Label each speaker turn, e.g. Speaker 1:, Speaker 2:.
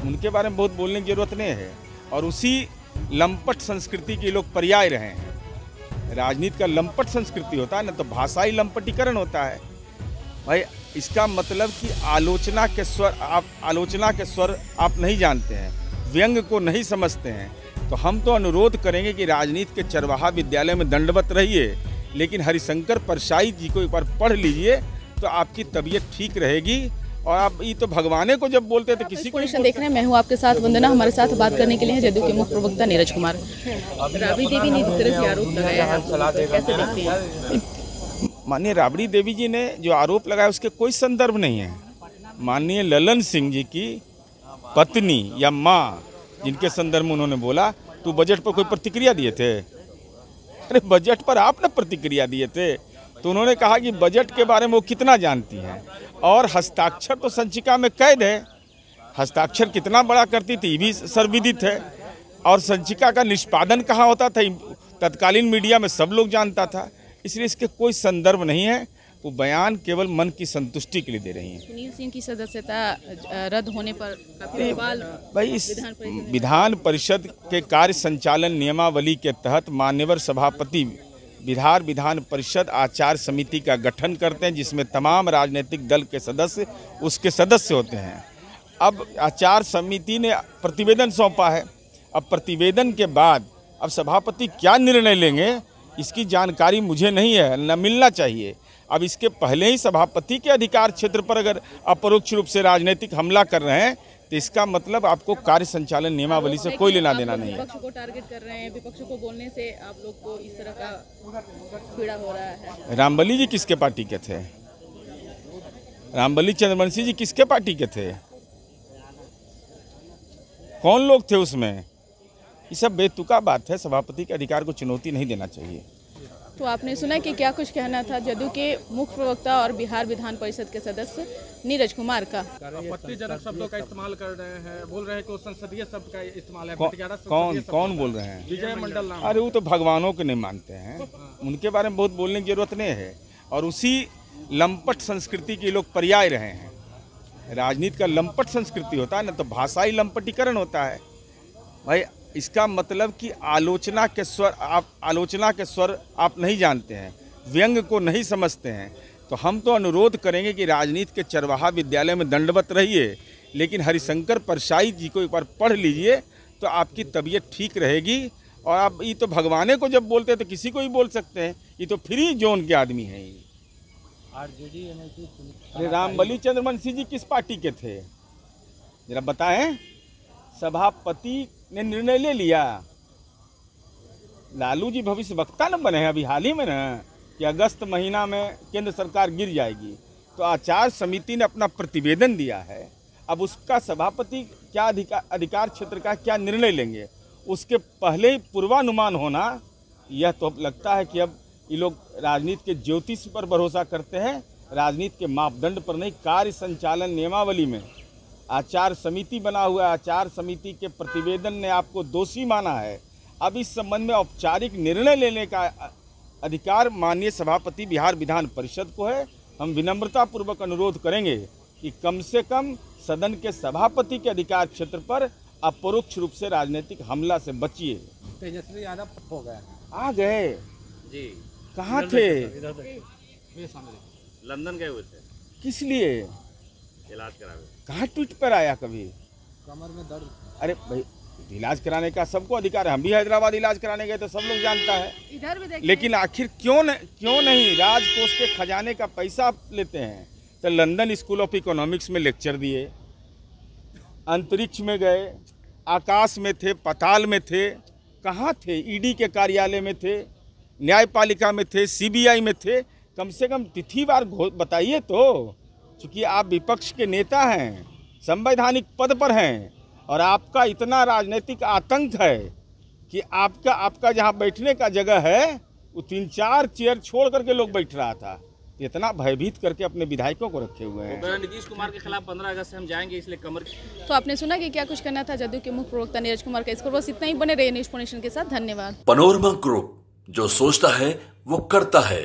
Speaker 1: उनके बारे में बहुत बोलने की जरूरत नहीं है। और उसी लंपट संस्कृति के लोग पर्याय रहे हैं। राजनीति का लंपट संस्कृति होता है ना, तो भाषाई लंपटीकरण होता है भाई। इसका मतलब कि आलोचना के स्वर आप नहीं जानते हैं, व्यंग को नहीं समझते हैं। तो हम तो अनुरोध करेंगे कि राजनीति के चरवाहा विद्यालय में दंडवत रहिए, लेकिन हरिशंकर परसाई जी को एक बार पढ़ लीजिए तो आपकी तबीयत ठीक रहेगी। और आप ये तो भगवाने को जब बोलते हैं तो किसी को
Speaker 2: देख रहे हैं। मैं हूं आपके साथ वंदना, हमारे साथ बात करने के लिए जदयू के मुख्य प्रवक्ता नीरज कुमार। राबड़ी देवी ने जिस तरह से आरोप लगाया है, कैसे देखते हैं?
Speaker 1: माननीय राबड़ी देवी जी ने जो आरोप लगाया उसके कोई संदर्भ नहीं है। माननीय ललन सिंह जी की पत्नी या माँ, जिनके संदर्भ में उन्होंने बोला, तो बजट पर कोई प्रतिक्रिया दिए थे? अरे बजट पर आप ना प्रतिक्रिया दिए थे, तो उन्होंने कहा कि बजट के बारे में वो कितना जानती हैं। और हस्ताक्षर तो संचिका में कैद है, हस्ताक्षर कितना बड़ा करती थी ये भी सर्वविदित है। और संचिका का निष्पादन कहाँ होता था तत्कालीन मीडिया में सब लोग जानता था। इसलिए इसके कोई संदर्भ नहीं है। वो बयान केवल मन की संतुष्टि के लिए दे रही हैं।
Speaker 2: सुनील सिंह की सदस्यता रद्द होने पर काफी सवाल
Speaker 1: भाई, इस विधान परिषद के कार्य संचालन नियमावली के तहत मान्यवर सभापति बिहार विधान परिषद आचार समिति का गठन करते हैं, जिसमें तमाम राजनीतिक दल के सदस्य उसके सदस्य होते हैं। अब आचार समिति ने प्रतिवेदन सौंपा है। अब प्रतिवेदन के बाद अब सभापति क्या निर्णय लेंगे इसकी जानकारी मुझे नहीं है, न मिलना चाहिए। अब इसके पहले ही सभापति के अधिकार क्षेत्र पर अगर अपरोक्ष रूप से राजनीतिक हमला कर रहे हैं तो इसका मतलब आपको कार्य संचालन नियमावली से कोई लेना देना नहीं है।
Speaker 2: विपक्ष को टारगेट कर रहे हैं, विपक्ष को बोलने से आप लोग को इस तरह का पीड़ा हो रहा है।
Speaker 1: रामबली जी किसके पार्टी के थे? रामबली चंद्रवंशी जी किसके पार्टी के थे? कौन लोग थे उसमें? ये सब बेतुका बात है। सभापति के अधिकार को चुनौती नहीं देना चाहिए।
Speaker 2: तो आपने सुना कि क्या कुछ कहना था जदयू के मुख्य प्रवक्ता और बिहार विधान परिषद के सदस्य नीरज कुमार का।
Speaker 3: आपत्तिजनक शब्दों का इस्तेमाल कर रहे हैं, बोल रहे हैं कि संसदीय शब्द का इस्तेमाल है।
Speaker 1: कौन बोल रहे हैं?
Speaker 3: विजय मंडल नाम।
Speaker 1: अरे वो तो भगवानों के नहीं मानते हैं, उनके बारे में बहुत बोलने की जरूरत नहीं है। और उसी लंपट संस्कृति के लोग पर्याय रहे हैं। राजनीति का लंपट संस्कृति होता है ना, तो भाषाई लंपटीकरण होता है भाई। इसका मतलब कि आलोचना के स्वर आप नहीं जानते हैं, व्यंग को नहीं समझते हैं। तो हम तो अनुरोध करेंगे कि राजनीति के चरवाहा विद्यालय में दंडवत रहिए, लेकिन हरिशंकर परसाई जी को एक बार पढ़ लीजिए तो आपकी तबीयत ठीक रहेगी। और आप ये तो भगवाने को जब बोलते हैं तो किसी को ही बोल सकते हैं। ये तो फ्री जोन के आदमी हैं। अरे रामबली चंद्रवंशी जी किस पार्टी के थे जरा बताएं? सभापति ने निर्णय ले लिया। लालू जी भविष्य वक्ता न बने हैं अभी हाल ही में ना, कि अगस्त महीना में केंद्र सरकार गिर जाएगी। तो आचार समिति ने अपना प्रतिवेदन दिया है। अब उसका सभापति क्या अधिकार क्षेत्र का क्या निर्णय लेंगे, उसके पहले ही पूर्वानुमान होना, यह तो लगता है कि अब ये लोग राजनीति के ज्योतिष पर भरोसा करते हैं, राजनीति के मापदंड पर नहीं। कार्य संचालन नियमावली में आचार समिति बना हुआ है, आचार समिति के प्रतिवेदन ने आपको दोषी माना है। अब इस संबंध में औपचारिक निर्णय लेने का अधिकार माननीय सभापति बिहार विधान परिषद को है। हम विनम्रतापूर्वक अनुरोध करेंगे कि कम से कम सदन के सभापति के अधिकार क्षेत्र पर अपरोक्ष रूप से राजनीतिक हमला से बचिए।
Speaker 3: तेजस्वी यादव हो गए,
Speaker 1: आ गए
Speaker 4: जी।
Speaker 1: कहाँ थे?
Speaker 4: लंदन गए हुए थे।
Speaker 1: किस लिए?
Speaker 4: इलाज करावे।
Speaker 1: कहाँ ट्वीट पर आया कभी?
Speaker 3: कमर में दर्द।
Speaker 1: अरे भाई, इलाज कराने का सबको अधिकार है। हम भी हैदराबाद इलाज कराने गए तो सब लोग जानता है।
Speaker 2: इधर भी
Speaker 1: लेकिन आखिर क्यों नहीं राजकोष के खजाने का पैसा लेते हैं? तो लंदन स्कूल ऑफ इकोनॉमिक्स में लेक्चर दिए, अंतरिक्ष में गए, आकाश में थे, पाताल में थे, कहाँ थे? ईडी के कार्यालय में थे, न्यायपालिका में थे, सीबीआई में थे। कम से कम तिथिवार बताइए तो। चूँकि आप विपक्ष के नेता हैं, संवैधानिक पद पर हैं, और आपका इतना राजनीतिक आतंक है कि आपका जहाँ बैठने का जगह है वो 3-4 चेयर छोड़ करके लोग बैठ रहा था। इतना भयभीत करके अपने विधायकों को रखे हुए हैं।
Speaker 4: नीतीश कुमार के खिलाफ 15 अगस्त से हम जाएंगे, इसलिए कमर।
Speaker 2: तो आपने सुना कि क्या कुछ करना था जदयू के मुख्य प्रवक्ता नीरज कुमार का। इसको बस इतना ही। बने रहिए न्यूज़ नेशन के साथ। धन्यवाद।
Speaker 5: पनोरमा ग्रुप, जो सोचता है वो करता है।